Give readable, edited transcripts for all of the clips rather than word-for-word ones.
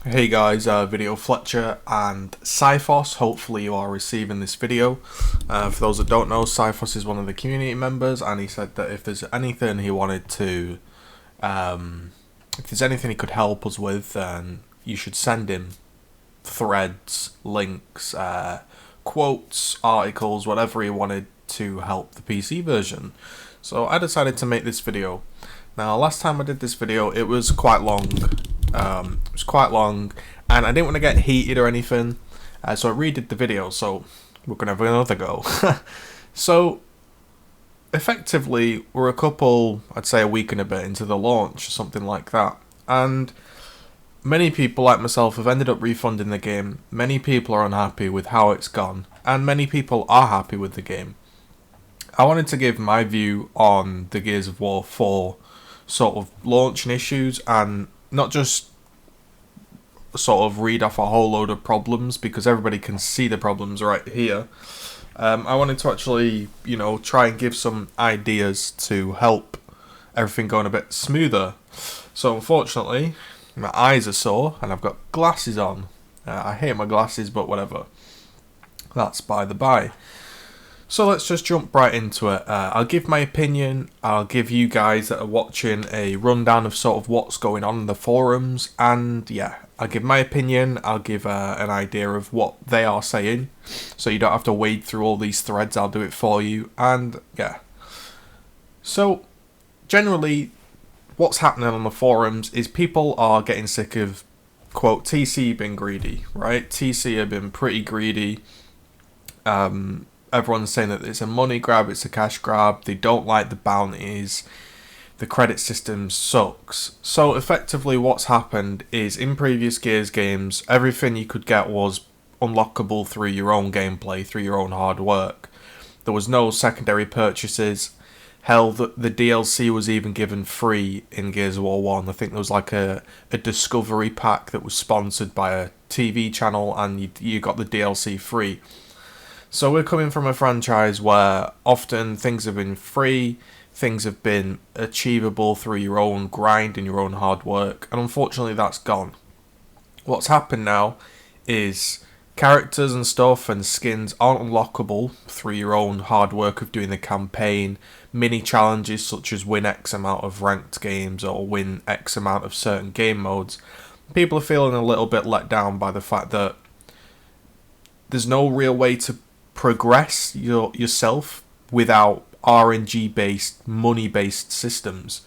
Hey guys, Video Fletcher and Cyphos. Hopefully you are receiving this video. For those that don't know, Cyphos is one of the community members, and he said that if there's anything he wanted to, if there's anything he could help us with, then you should send him threads, links, quotes, articles, whatever he wanted to help the PC version. So I decided to make this video. Now, last time I did this video, it was quite long. And I didn't want to get heated or anything, so I redid the video. So we're gonna have another go. So effectively, we're I'd say a week and a bit into the launch, something like that, and many people like myself have ended up refunding the game. Many people are unhappy with how it's gone, and many people are happy with the game. I wanted to give my view on the Gears of War 4 sort of launch and issues, and not just sort of read off a whole load of problems, because everybody can see the problems right here. I wanted to actually, try and give some ideas to help everything going a bit smoother. So unfortunately, my eyes are sore and I've got glasses on. I hate my glasses, but whatever. That's by the by. So let's just jump right into it. I'll give my opinion. I'll give you guys that are watching a rundown of sort of what's going on in the forums. And yeah, I'll give my opinion. I'll give an idea of what they are saying. So you don't have to wade through all these threads. I'll do it for you. And yeah. So generally, what's happening on the forums is people are getting sick of, quote, TC being greedy, right? TC have been pretty greedy. Everyone's saying that it's a money grab, it's a cash grab, they don't like the bounties, the credit system sucks. So effectively what's happened is, in previous Gears games, everything you could get was unlockable through your own gameplay, through your own hard work. There was no secondary purchases. Hell, the DLC was even given free in Gears of War 1. I think there was like a discovery pack that was sponsored by a TV channel, and you got the DLC free. So we're coming from a franchise where often things have been free, things have been achievable through your own grind and your own hard work, and unfortunately that's gone. What's happened now is characters and stuff and skins aren't unlockable through your own hard work of doing the campaign, mini challenges such as win X amount of ranked games or win X amount of certain game modes. People are feeling a little bit let down by the fact that there's no real way to progress yourself without RNG based, money based systems.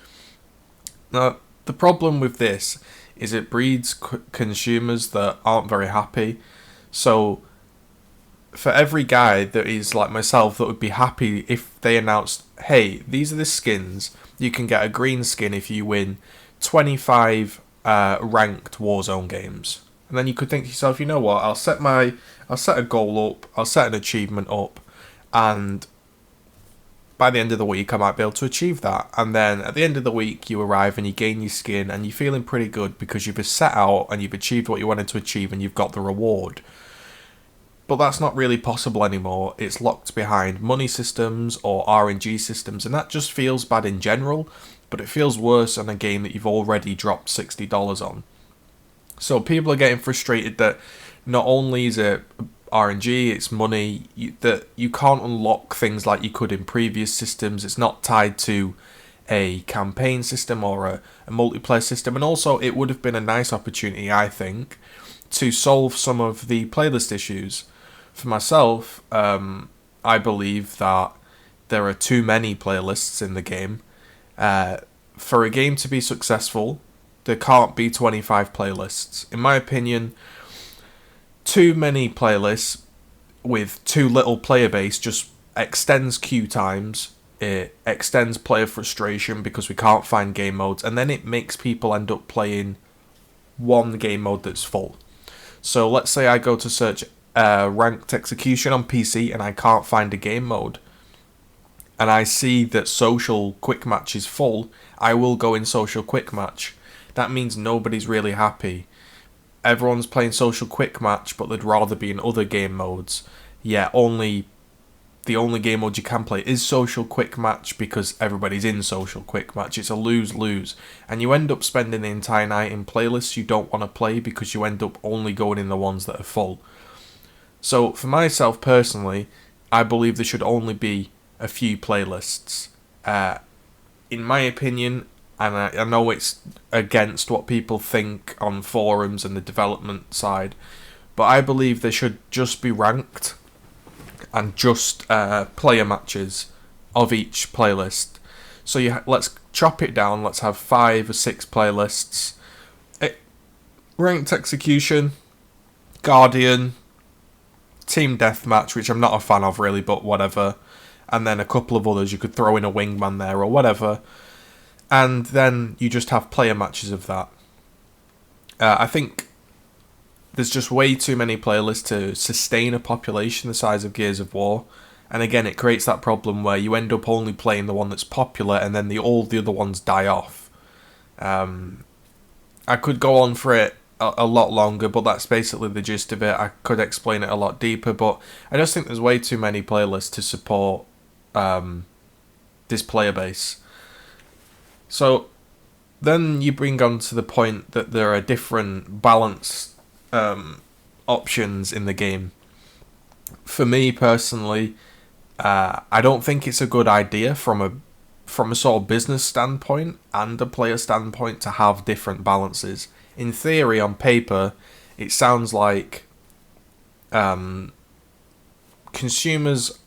Now, the problem with this is it breeds consumers that aren't very happy. So for every guy that is like myself that would be happy if they announced, hey, these are the skins, you can get a green skin if you win 25 ranked Warzone games. And then you could think to yourself, you know what, I'll set a goal up, I'll set an achievement up, and by the end of the week I might be able to achieve that. And then at the end of the week you arrive and you gain your skin and you're feeling pretty good because you've set out and you've achieved what you wanted to achieve and you've got the reward. But that's not really possible anymore. It's locked behind money systems or RNG systems, and that just feels bad in general, but it feels worse on a game that you've already dropped $60 on. So people are getting frustrated that not only is it RNG, it's money, that you can't unlock things like you could in previous systems. It's not tied to a campaign system or a multiplayer system. And also it would have been a nice opportunity, I think, to solve some of the playlist issues. For myself, I believe that there are too many playlists in the game. For a game to be successful, there can't be 25 playlists. In my opinion, too many playlists with too little player base just extends queue times, it extends player frustration because we can't find game modes, and then it makes people end up playing one game mode that's full. So let's say I go to search ranked execution on PC and I can't find a game mode, and I see that social quick match is full, I will go in social quick match. That means nobody's really happy. Everyone's playing social quick match, but they'd rather be in other game modes. Yeah, only the only game mode you can play is social quick match because everybody's in social quick match. It's a lose-lose. And you end up spending the entire night in playlists you don't want to play because you end up only going in the ones that are full. So for myself personally, I believe there should only be a few playlists. In my opinion, and I know it's against what people think on forums and the development side, but I believe they should just be ranked and just player matches of each playlist. So let's chop it down. Let's have 5 or 6 playlists. Ranked Execution, Guardian, Team Deathmatch, which I'm not a fan of really, but whatever. And then a couple of others. You could throw in a Wingman there or whatever. And then you just have player matches of that. I think there's just way too many playlists to sustain a population the size of Gears of War. And again, it creates that problem where you end up only playing the one that's popular and then all the other ones die off. I could go on for it a lot longer, but that's basically the gist of it. I could explain it a lot deeper, but I just think there's way too many playlists to support this player base. So then you bring on to the point that there are different balance options in the game. For me personally, I don't think it's a good idea from a sort of business standpoint and a player standpoint to have different balances. In theory, on paper, it sounds like consumers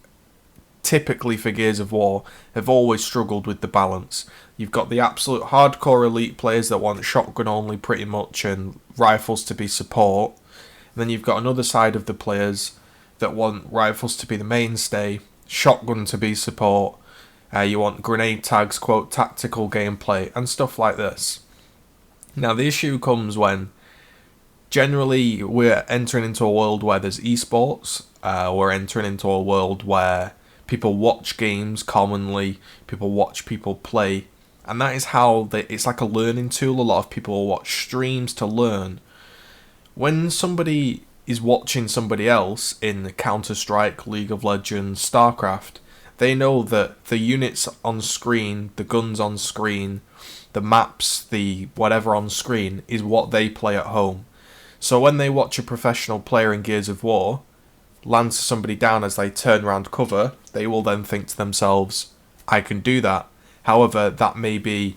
typically for Gears of War have always struggled with the balance. You've got the absolute hardcore elite players that want shotgun only pretty much and rifles to be support. And then you've got another side of the players that want rifles to be the mainstay, shotgun to be support. You want grenade tags, quote, tactical gameplay, and stuff like this. Now the issue comes when generally we're entering into a world where there's esports. We're entering into a world where people watch games commonly, people watch people play, and that is how it's like a learning tool. A lot of people watch streams to learn. When somebody is watching somebody else in Counter-Strike, League of Legends, StarCraft, they know that the units on screen, the guns on screen, the maps, the whatever on screen is what they play at home. So when they watch a professional player in Gears of War land somebody down as they turn around cover, they will then think to themselves, I can do that. However, that may be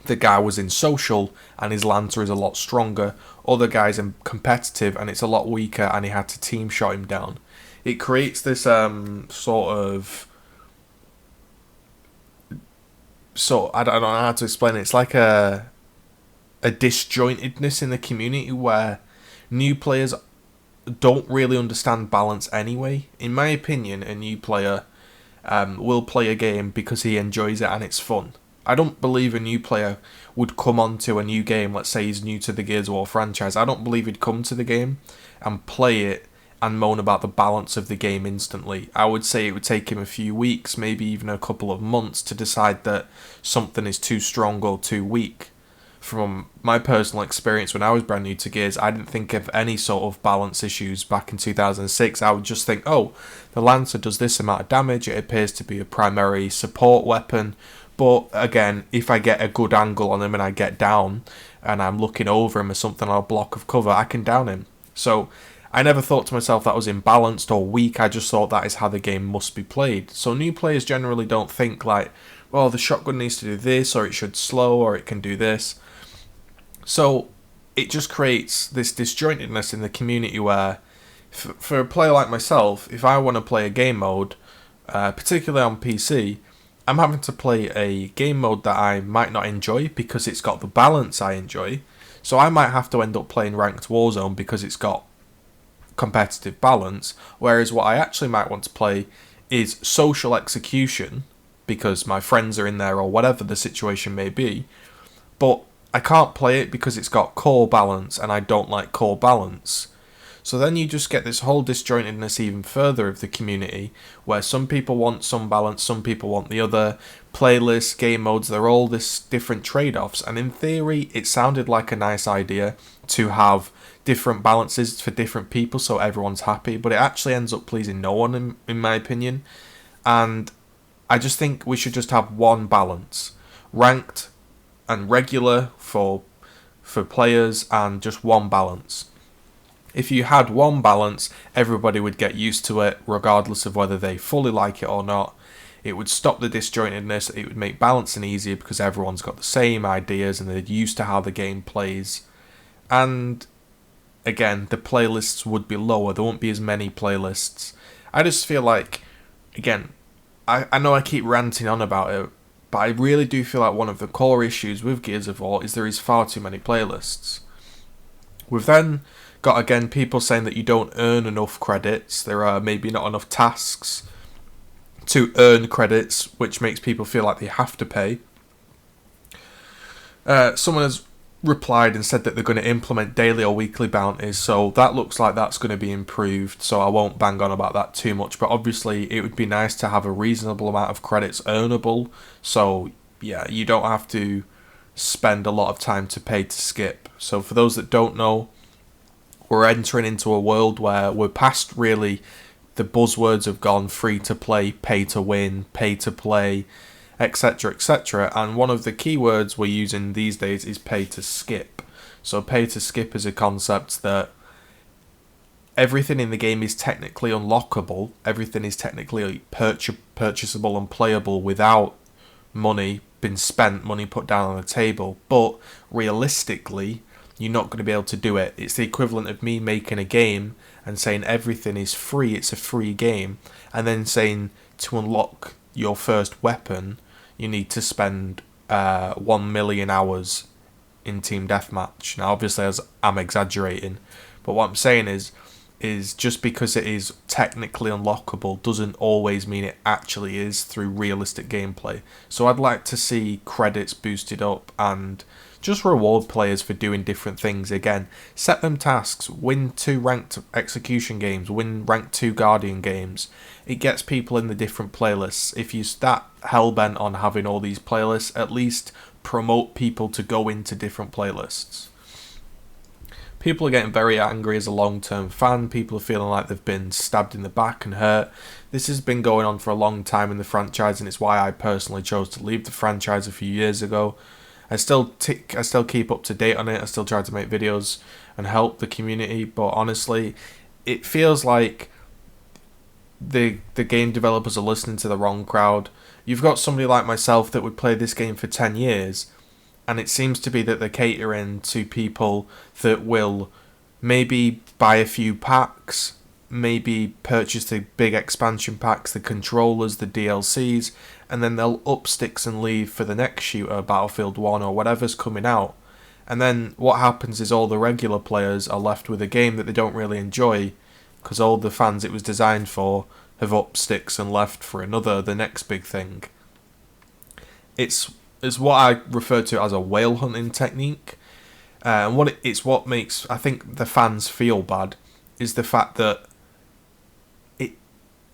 the guy was in social and his Lancer is a lot stronger, other guy's in competitive and it's a lot weaker and he had to team shot him down. It creates this I don't know how to explain it. It's like a disjointedness in the community where new players don't really understand balance anyway. In my opinion, a new player will play a game because he enjoys it and it's fun. I don't believe a new player would come onto a new game, let's say he's new to the Gears of War franchise. I don't believe he'd come to the game and play it and moan about the balance of the game instantly. I would say it would take him a few weeks, maybe even a couple of months to decide that something is too strong or too weak. From my personal experience when I was brand new to Gears, I didn't think of any sort of balance issues back in 2006. I would just think, oh, the Lancer does this amount of damage, it appears to be a primary support weapon, but again, if I get a good angle on him and I get down and I'm looking over him or something on a block of cover, I can down him. So I never thought to myself that was imbalanced or weak, I just thought that is how the game must be played. So new players generally don't think like, well, the shotgun needs to do this, or it should slow, or it can do this. So it just creates this disjointedness in the community where, for a player like myself, if I want to play a game mode, particularly on PC, I'm having to play a game mode that I might not enjoy because it's got the balance I enjoy. So I might have to end up playing Ranked Warzone because it's got competitive balance, whereas what I actually might want to play is Social Execution because my friends are in there or whatever the situation may be, but I can't play it because it's got core balance and I don't like core balance. So then you just get this whole disjointedness even further of the community where some people want some balance, some people want the other. Playlists, game modes, they're all this different trade-offs, and in theory it sounded like a nice idea to have different balances for different people so everyone's happy, but it actually ends up pleasing no one in my opinion. And I just think we should just have one balance. Ranked and regular for players, and just one balance. If you had one balance, everybody would get used to it, regardless of whether they fully like it or not. It would stop the disjointedness, it would make balancing easier because everyone's got the same ideas and they're used to how the game plays. And again, the playlists would be lower, there won't be as many playlists. I just feel like, again, I know I keep ranting on about it, but I really do feel like one of the core issues with Gears of War is there is far too many playlists. We've then got, again, people saying that you don't earn enough credits, there are maybe not enough tasks to earn credits, which makes people feel like they have to pay. Someone has replied and said that they're going to implement daily or weekly bounties, so that looks like that's going to be improved, so I won't bang on about that too much, but obviously it would be nice to have a reasonable amount of credits earnable, so yeah, you don't have to spend a lot of time to pay to skip. So for those that don't know, we're entering into a world where we're past really, the buzzwords have gone free to play, pay to win, pay to play, etc, etc, and one of the keywords we're using these days is pay to skip. So pay to skip is a concept that everything in the game is technically unlockable, everything is technically purchasable and playable without money being spent, money put down on the table, but realistically you're not going to be able to do it. It's the equivalent of me making a game and saying everything is free, it's a free game, and then saying to unlock your first weapon you need to spend 1 million hours in Team Deathmatch. Now obviously I'm exaggerating, but what I'm saying is just because it is technically unlockable doesn't always mean it actually is through realistic gameplay. So I'd like to see credits boosted up and just reward players for doing different things. Again, set them tasks, win 2 ranked execution games, win ranked 2 Guardian games. It gets people in the different playlists. If you start hellbent on having all these playlists, at least promote people to go into different playlists. People are getting very angry as a long-term fan. People are feeling like they've been stabbed in the back and hurt. This has been going on for a long time in the franchise, and it's why I personally chose to leave the franchise a few years ago. I still keep up to date on it. I still try to make videos and help the community, but honestly, it feels like the game developers are listening to the wrong crowd. You've got somebody like myself that would play this game for 10 years, and it seems to be that they're catering to people that will maybe buy a few packs, maybe purchase the big expansion packs, the controllers, the DLCs, and then they'll up sticks and leave for the next shooter, Battlefield 1 or whatever's coming out. And then what happens is all the regular players are left with a game that they don't really enjoy, because all the fans it was designed for have up sticks and left for the next big thing. It's what I refer to as a whale hunting technique. And what makes, I think, the fans feel bad is the fact that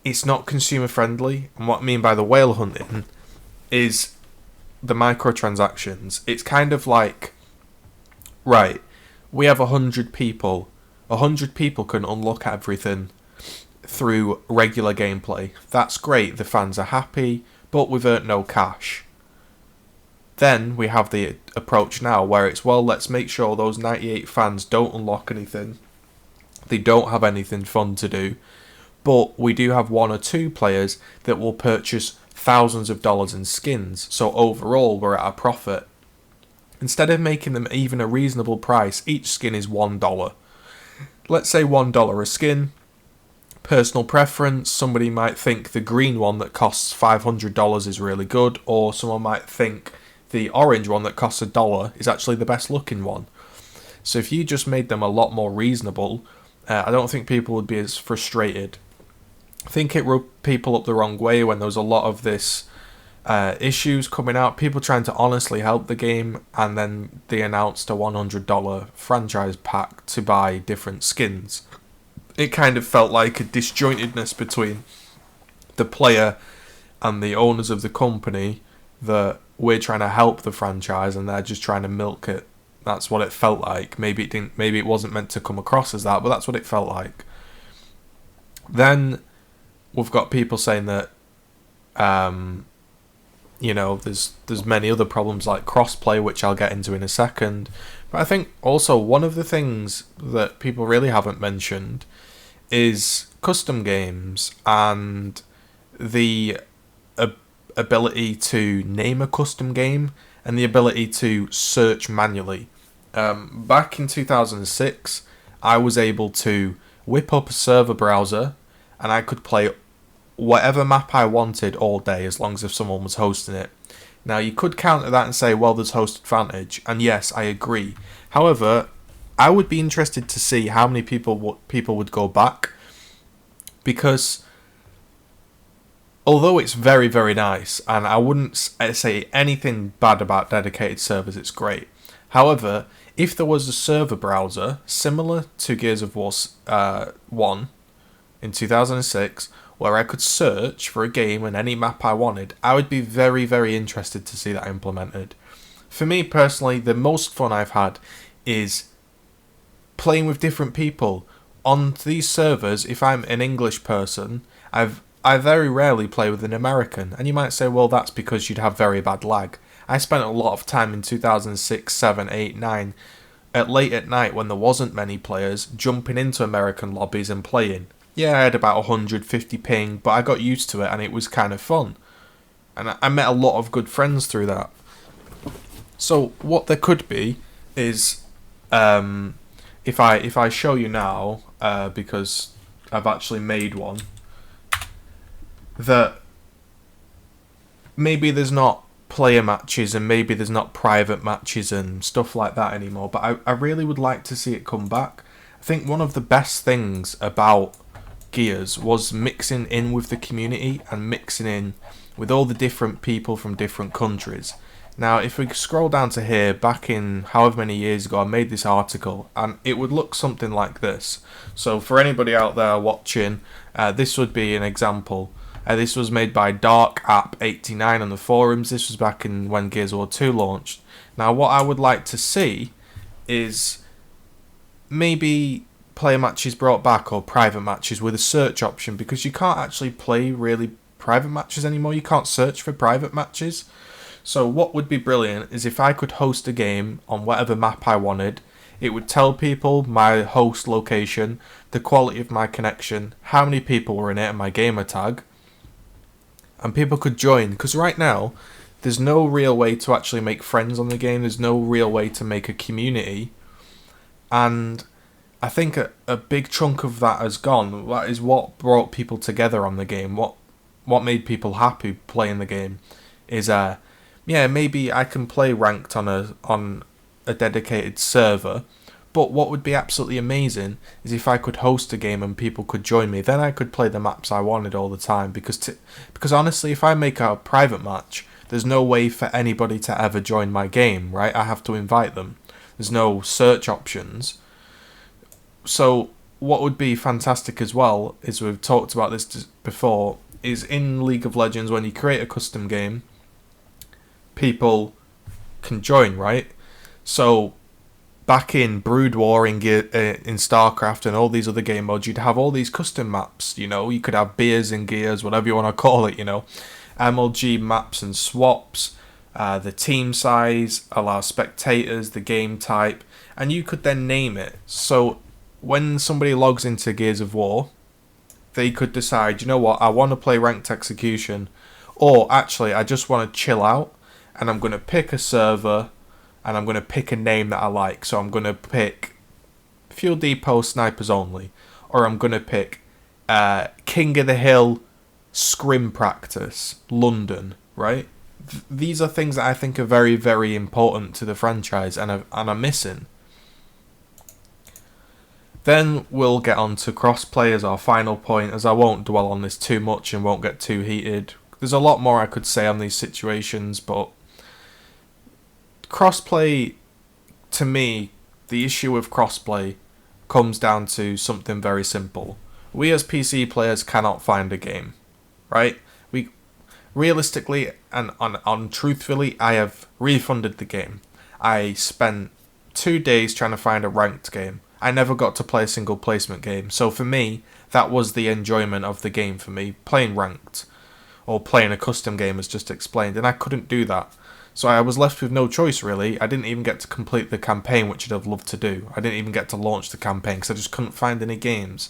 it's not consumer friendly. And what I mean by the whale hunting is the microtransactions. It's kind of like, right, we have 100 people. 100 people can unlock everything through regular gameplay. That's great, the fans are happy, but we've earned no cash. Then we have the approach now where it's, well, let's make sure those 98 fans don't unlock anything. They don't have anything fun to do. But we do have 1 or 2 players that will purchase thousands of dollars in skins. So overall, we're at a profit. Instead of making them even a reasonable price, each skin is $1. Let's say $1 a skin. Personal preference, somebody might think the green one that costs $500 is really good, or someone might think the orange one that costs $1 is actually the best looking one. So if you just made them a lot more reasonable, I don't think people would be as frustrated. I think it rubbed people up the wrong way when there was a lot of this issues coming out, people trying to honestly help the game, and then they announced a $100 franchise pack to buy different skins. It kind of felt like a disjointedness between the player and the owners of the company, that we're trying to help the franchise and they're just trying to milk it. That's what it felt like. Maybe it wasn't meant to come across as that, but that's what it felt like. Then we've got people saying that There's many other problems like crossplay, which I'll get into in a second. But I think also one of the things that people really haven't mentioned is custom games and the ability to name a custom game and the ability to search manually. Back in 2006, I was able to whip up a server browser and I could play whatever map I wanted all day as long as if someone was hosting it. Now, you could counter that and say, well, there's host advantage, and yes, I agree. However, I would be interested to see how many people would go back, because although it's very, very nice, and I wouldn't say anything bad about dedicated servers, it's great. However, if there was a server browser similar to Gears of War 1 in 2006, where I could search for a game and any map I wanted, I would be very, very interested to see that implemented. For me personally, the most fun I've had is playing with different people. On these servers, if I'm an English person, I very rarely play with an American. And you might say, well, that's because you'd have very bad lag. I spent a lot of time in 2006, 7, 8, 9, late at night when there wasn't many players, jumping into American lobbies and playing. Yeah, I had about 150 ping, but I got used to it and it was kind of fun. And I met a lot of good friends through that. So what there could be is, if I show you now, because I've actually made one, that maybe there's not player matches and maybe there's not private matches and stuff like that anymore, but I really would like to see it come back. I think one of the best things about Gears was mixing in with the community and mixing in with all the different people from different countries. Now, if we scroll down to here, back in however many years ago, I made this article, and it would look something like this. So for anybody out there watching, this would be an example. This was made by DarkApp89 on the forums. This was back in when Gears of War 2 launched. Now, what I would like to see is maybe player matches brought back, or private matches with a search option, because you can't actually play really private matches anymore. You can't search for private matches. So what would be brilliant is if I could host a game on whatever map I wanted. It would tell people my host location, the quality of my connection, how many people were in it, and my gamer tag. And people could join, because right now there's no real way to actually make friends on the game. There's no real way to make a community. And I think a big chunk of that has gone. That is what brought people together on the game. What made people happy playing the game is maybe I can play ranked on a dedicated server, but what would be absolutely amazing is if I could host a game and people could join me. Then I could play the maps I wanted all the time, because honestly, if I make a private match, there's no way for anybody to ever join my game, right? I have to invite them. There's no search options. So what would be fantastic as well, is we've talked about this before, is in League of Legends, when you create a custom game, people can join, right? So back in Brood War, in StarCraft and all these other game modes, you'd have all these custom maps. You could have beers in Gears, whatever you want to call it. MLG maps and swaps, the team size, allow spectators, the game type, and you could then name it. So when somebody logs into Gears of War, they could decide, you know what, I want to play Ranked Execution, or actually I just want to chill out, and I'm going to pick a server, and I'm going to pick a name that I like. So I'm going to pick Fuel Depot Snipers Only, or I'm going to pick King of the Hill Scrim Practice London, right? These are things that I think are very, very important to the franchise and are missing. Then we'll get on to crossplay as our final point, as I won't dwell on this too much and won't get too heated. There's a lot more I could say on these situations, but crossplay, to me, the issue with crossplay comes down to something very simple. We as PC players cannot find a game, right? We realistically and truthfully, I have refunded the game. I spent 2 days trying to find a ranked game. I never got to play a single placement game. So for me, that was the enjoyment of the game for me, playing ranked. or playing a custom game as just explained, and I couldn't do that. So I was left with no choice really. I didn't even get to complete the campaign, which I'd have loved to do. I didn't even get to launch the campaign because I just couldn't find any games.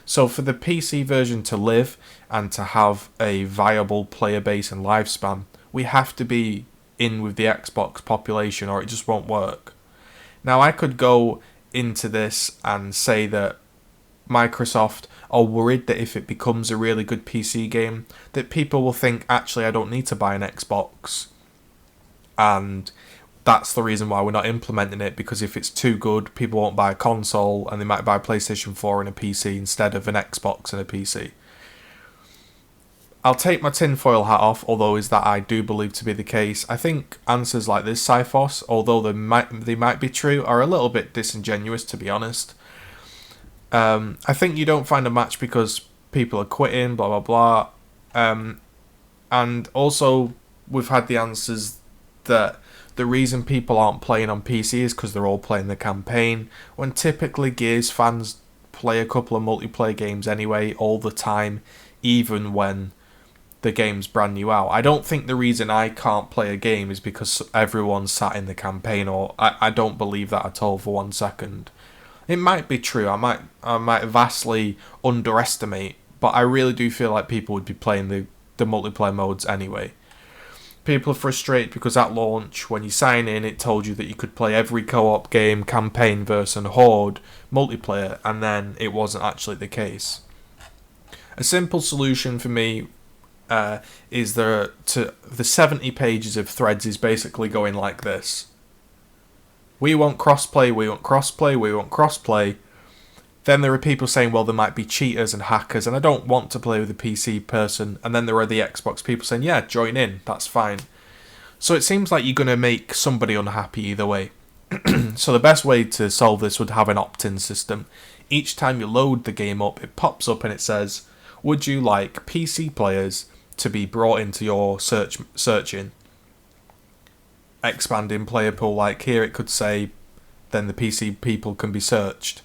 So for the PC version to live and to have a viable player base and lifespan, we have to be in with the Xbox population or it just won't work. Now I could go into this and say that Microsoft are worried that if it becomes a really good PC game, that people will think, actually I don't need to buy an Xbox. And that's the reason why we're not implementing it, because if it's too good, people won't buy a console and they might buy a PlayStation 4 and a PC instead of an Xbox and a PC. I'll take my tinfoil hat off, although is that I do believe to be the case. I think answers like this, Cyphos, although they might be true, are a little bit disingenuous, to be honest. I think you don't find a match because people are quitting, blah, blah, blah. And also, we've had the answers that the reason people aren't playing on PC is because they're all playing the campaign, when typically Gears fans play a couple of multiplayer games anyway, all the time, even when the game's brand new out. I don't think the reason I can't play a game is because everyone's sat in the campaign, or I don't believe that at all for 1 second. It might be true, I might vastly underestimate, but I really do feel like people would be playing the multiplayer modes anyway. People are frustrated because at launch, when you sign in, it told you that you could play every co-op game, campaign versus and horde multiplayer, and then it wasn't actually the case. A simple solution for me is the 70 pages of threads is basically going like this. We want crossplay, we want crossplay, we want crossplay. Then there are people saying, well, there might be cheaters and hackers, and I don't want to play with a PC person. And then there are the Xbox people saying, yeah, join in, that's fine. So it seems like you're going to make somebody unhappy either way. So the best way to solve this would have an opt-in system. Each time you load the game up, it pops up and it says, would you like PC players to be brought into your searching? Expanding player pool, like here it could say, then the PC people can be searched.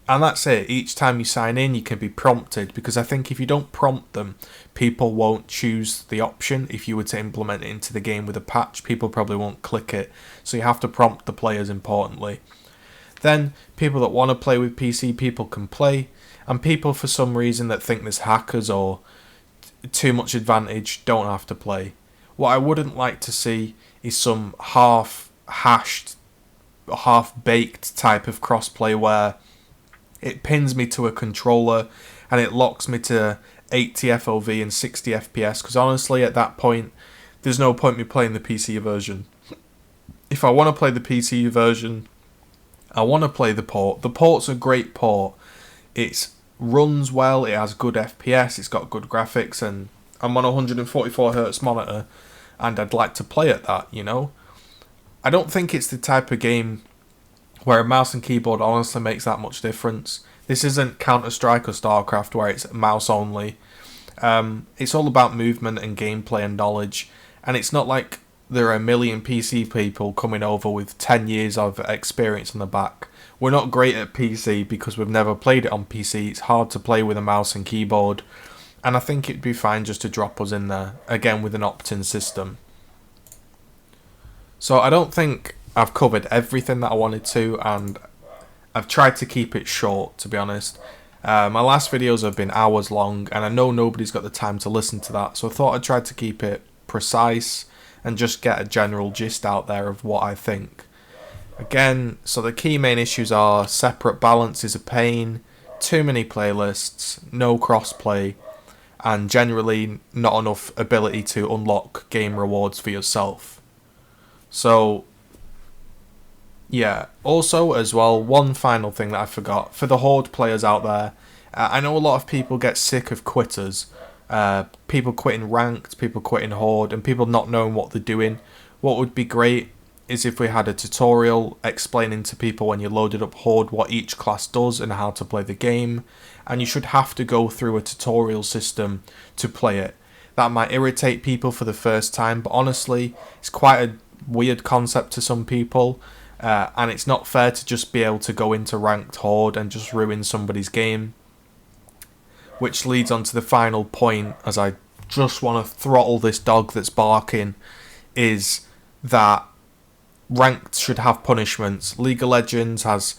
And that's it. Each time you sign in, you can be prompted, because I think if you don't prompt them, people won't choose the option. If you were to implement it into the game with a patch, people probably won't click it. So you have to prompt the players importantly. Then people that want to play with PC people can play, and people for some reason that think there's hackers or too much advantage don't have to play. What I wouldn't like to see is some half-hashed, half-baked type of crossplay where it pins me to a controller and it locks me to 80 FOV and 60 FPS, because honestly at that point there's no point me playing the PC version. If I want to play the PC version, I want to play the port. The port's a great port. It runs well, it has good FPS, it's got good graphics, and I'm on a 144Hz monitor and I'd like to play at that, you know? I don't think it's the type of game where a mouse and keyboard honestly makes that much difference. This isn't Counter-Strike or StarCraft where it's mouse only. It's all about movement and gameplay and knowledge, and it's not like there are a million PC people coming over with 10 years of experience on the back. We're not great at PC because we've never played it on PC. It's hard to play with a mouse and keyboard, and I think it'd be fine just to drop us in there, again with an opt-in system. So I don't think I've covered everything that I wanted to, and I've tried to keep it short, to be honest. My last videos have been hours long, and I know nobody's got the time to listen to that, so I thought I'd try to keep it precise and just get a general gist out there of what I think. Again, so the key main issues are separate balance is a pain, too many playlists, no crossplay, and generally not enough ability to unlock game rewards for yourself. So yeah, also as well, one final thing that I forgot, for the Horde players out there, I know a lot of people get sick of quitters, people quitting ranked, people quitting Horde, and people not knowing what they're doing. What would be great is if we had a tutorial explaining to people when you loaded up Horde what each class does and how to play the game, and you should have to go through a tutorial system to play it. That might irritate people for the first time, but honestly, it's quite a weird concept to some people. And it's not fair to just be able to go into ranked Horde and just ruin somebody's game. Which leads on to the final point, as I just want to throttle this dog that's barking is that ranked should have punishments. League of Legends has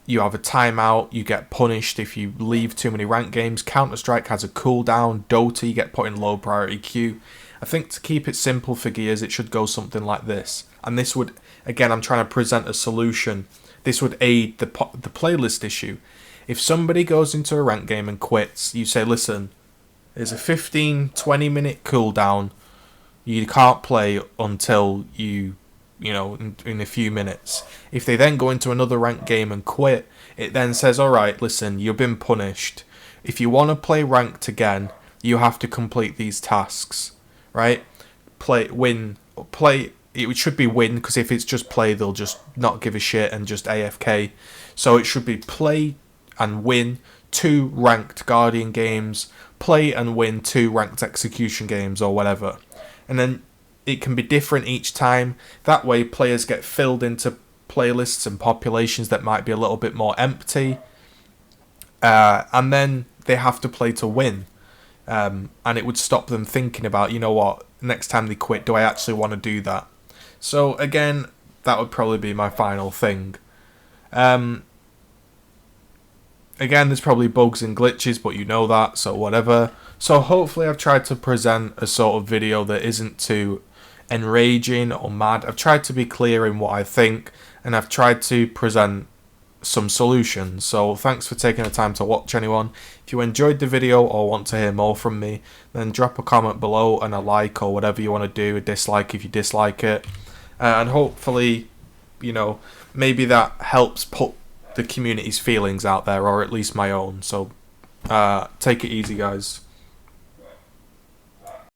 you have a timeout, you get punished if you leave too many ranked games. Counter-Strike has a cooldown. Dota, you get put in low priority queue. I think to keep it simple for Gears, it should go something like this. And this would, again, I'm trying to present a solution. This would aid the playlist issue. If somebody goes into a ranked game and quits, you say, listen, there's a 15-20 minute cooldown. You can't play until in a few minutes. If they then go into another ranked game and quit, it then says, alright, listen, you've been punished. If you want to play ranked again, you have to complete these tasks, right? It should be win, because if it's just play, they'll just not give a shit and just AFK. So it should be play and win 2 ranked Guardian games, play and win 2 ranked Execution games, or whatever. And then it can be different each time. That way players get filled into playlists and populations that might be a little bit more empty. And then they have to play to win. And it would stop them thinking about, you know what, next time they quit, do I actually want to do that? So again, that would probably be my final thing. Again, there's probably bugs and glitches, but you know that, so whatever. So hopefully I've tried to present a sort of video that isn't too enraging or mad. I've tried to be clear in what I think, and I've tried to present some solutions. So thanks for taking the time to watch, anyone. If you enjoyed the video or want to hear more from me, then drop a comment below and a like, or whatever you want to do, a dislike if you dislike it. And hopefully, maybe that helps put the community's feelings out there, or at least my own. So take it easy, guys.